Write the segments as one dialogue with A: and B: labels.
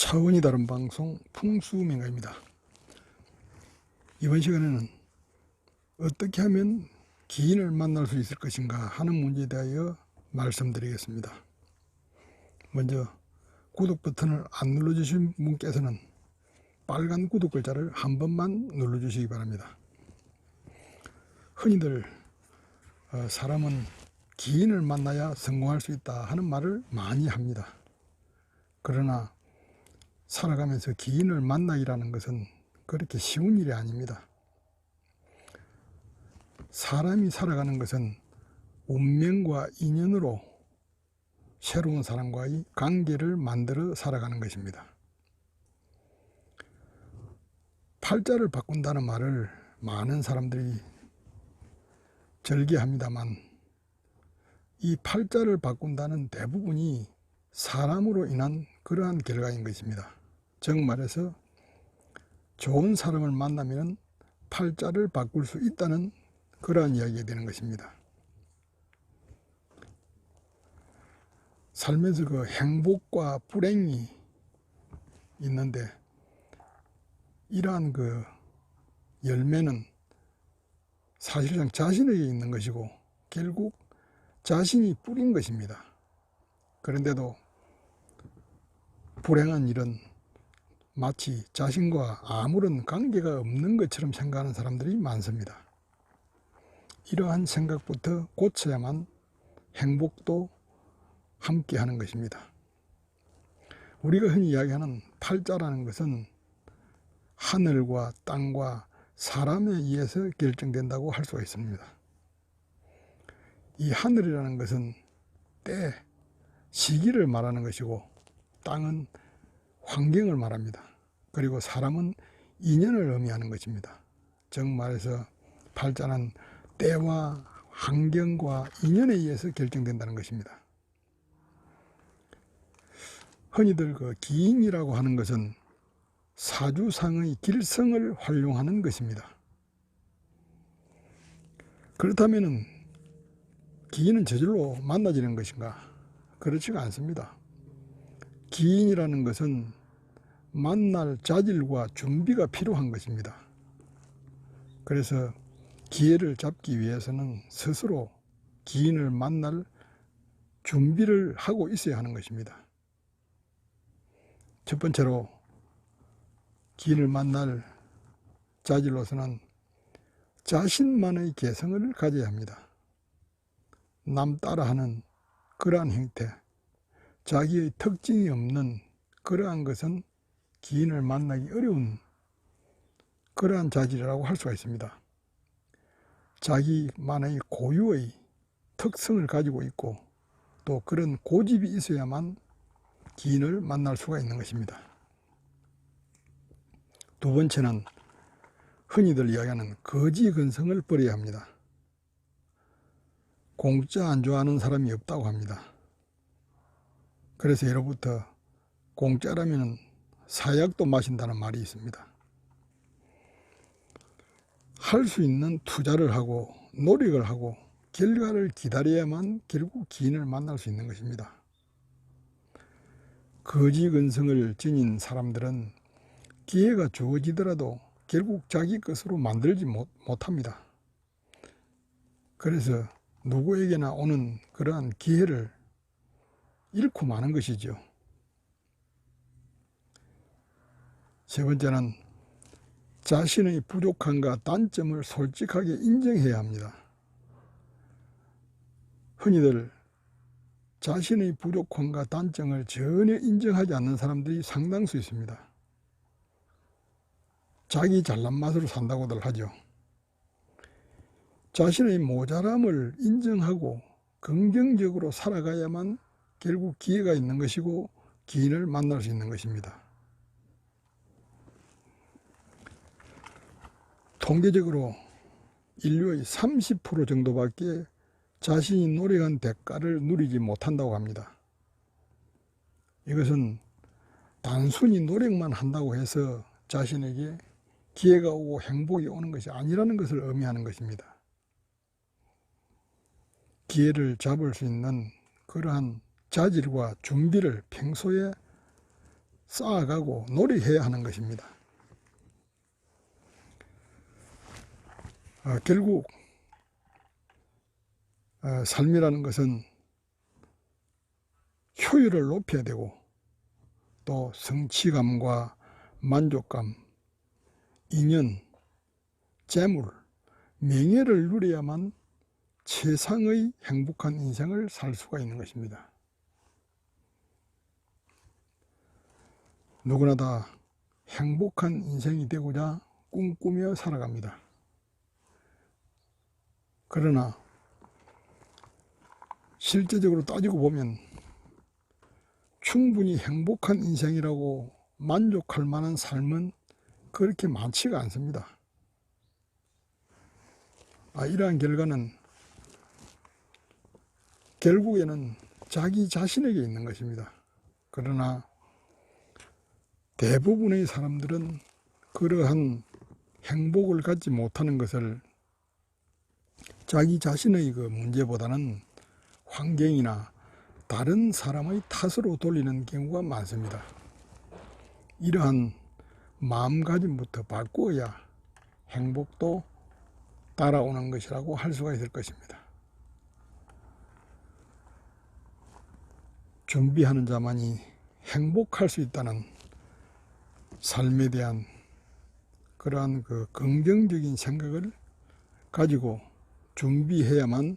A: 차원이 다른 방송 풍수명가입니다. 이번 시간에는 어떻게 하면 기인을 만날 수 있을 것인가 하는 문제에 대하여 말씀드리겠습니다. 먼저 구독 버튼을 안 눌러주신 분께서는 빨간 구독 글자를 한 번만 눌러주시기 바랍니다. 흔히들 사람은 기인을 만나야 성공할 수 있다 하는 말을 많이 합니다. 그러나 살아가면서 기인을 만나기라는 것은 그렇게 쉬운 일이 아닙니다. 사람이 살아가는 것은 운명과 인연으로 새로운 사람과의 관계를 만들어 살아가는 것입니다. 팔자를 바꾼다는 말을 많은 사람들이 절개합니다만, 이 팔자를 바꾼다는 대부분이 사람으로 인한 그러한 결과인 것입니다. 즉 말해서 좋은 사람을 만나면 팔자를 바꿀 수 있다는 그러한 이야기가 되는 것입니다. 살면서 그 행복과 불행이 있는데, 이러한 그 열매는 사실상 자신에게 있는 것이고 결국 자신이 뿌린 것입니다. 그런데도 불행한 일은 마치 자신과 아무런 관계가 없는 것처럼 생각하는 사람들이 많습니다. 이러한 생각부터 고쳐야만 행복도 함께 하는 것입니다. 우리가 흔히 이야기하는 팔자라는 것은 하늘과 땅과 사람에 의해서 결정된다고 할 수가 있습니다. 이 하늘이라는 것은 때, 시기를 말하는 것이고, 땅은 환경을 말합니다. 그리고 사람은 인연을 의미하는 것입니다. 즉 말해서 팔자는 때와 환경과 인연에 의해서 결정된다는 것입니다. 흔히들 그 기인이라고 하는 것은 사주상의 길성을 활용하는 것입니다. 그렇다면 기인은 저절로 만나지는 것인가? 그렇지가 않습니다. 기인이라는 것은 만날 자질과 준비가 필요한 것입니다. 그래서 기회를 잡기 위해서는 스스로 기인을 만날 준비를 하고 있어야 하는 것입니다. 첫 번째로 기인을 만날 자질로서는 자신만의 개성을 가져야 합니다. 남 따라하는 그러한 형태, 자기의 특징이 없는 그러한 것은 기인을 만나기 어려운 그러한 자질이라고 할 수가 있습니다. 자기만의 고유의 특성을 가지고 있고 또 그런 고집이 있어야만 기인을 만날 수가 있는 것입니다. 두 번째는 흔히들 이야기하는 거지근성을 버려야 합니다. 공짜 안 좋아하는 사람이 없다고 합니다. 그래서 예로부터 공짜라면 사약도 마신다는 말이 있습니다. 할 수 있는 투자를 하고 노력을 하고 결과를 기다려야만 결국 기인을 만날 수 있는 것입니다. 거지근성을 지닌 사람들은 기회가 주어지더라도 결국 자기 것으로 만들지 못합니다. 그래서 누구에게나 오는 그러한 기회를 잃고 마는 것이죠. 세 번째는 자신의 부족함과 단점을 솔직하게 인정해야 합니다. 흔히들 자신의 부족함과 단점을 전혀 인정하지 않는 사람들이 상당수 있습니다. 자기 잘난 맛으로 산다고들 하죠. 자신의 모자람을 인정하고 긍정적으로 살아가야만 결국 기회가 있는 것이고 기인을 만날 수 있는 것입니다. 통계적으로 인류의 30% 정도밖에 자신이 노력한 대가를 누리지 못한다고 합니다. 이것은 단순히 노력만 한다고 해서 자신에게 기회가 오고 행복이 오는 것이 아니라는 것을 의미하는 것입니다. 기회를 잡을 수 있는 그러한 자질과 준비를 평소에 쌓아가고 노력해야 하는 것입니다. 결국 삶이라는 것은 효율을 높여야 되고 또 성취감과 만족감, 인연, 재물, 명예를 누려야만 최상의 행복한 인생을 살 수가 있는 것입니다. 누구나 다 행복한 인생이 되고자 꿈꾸며 살아갑니다. 그러나 실제적으로 따지고 보면 충분히 행복한 인생이라고 만족할 만한 삶은 그렇게 많지가 않습니다. 이러한 결과는 결국에는 자기 자신에게 있는 것입니다. 그러나 대부분의 사람들은 그러한 행복을 갖지 못하는 것을 자기 자신의 그 문제보다는 환경이나 다른 사람의 탓으로 돌리는 경우가 많습니다. 이러한 마음가짐부터 바꾸어야 행복도 따라오는 것이라고 할 수가 있을 것입니다. 준비하는 자만이 행복할 수 있다는 삶에 대한 그러한 그 긍정적인 생각을 가지고 준비해야만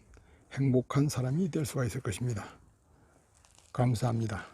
A: 행복한 사람이 될 수가 있을 것입니다. 감사합니다.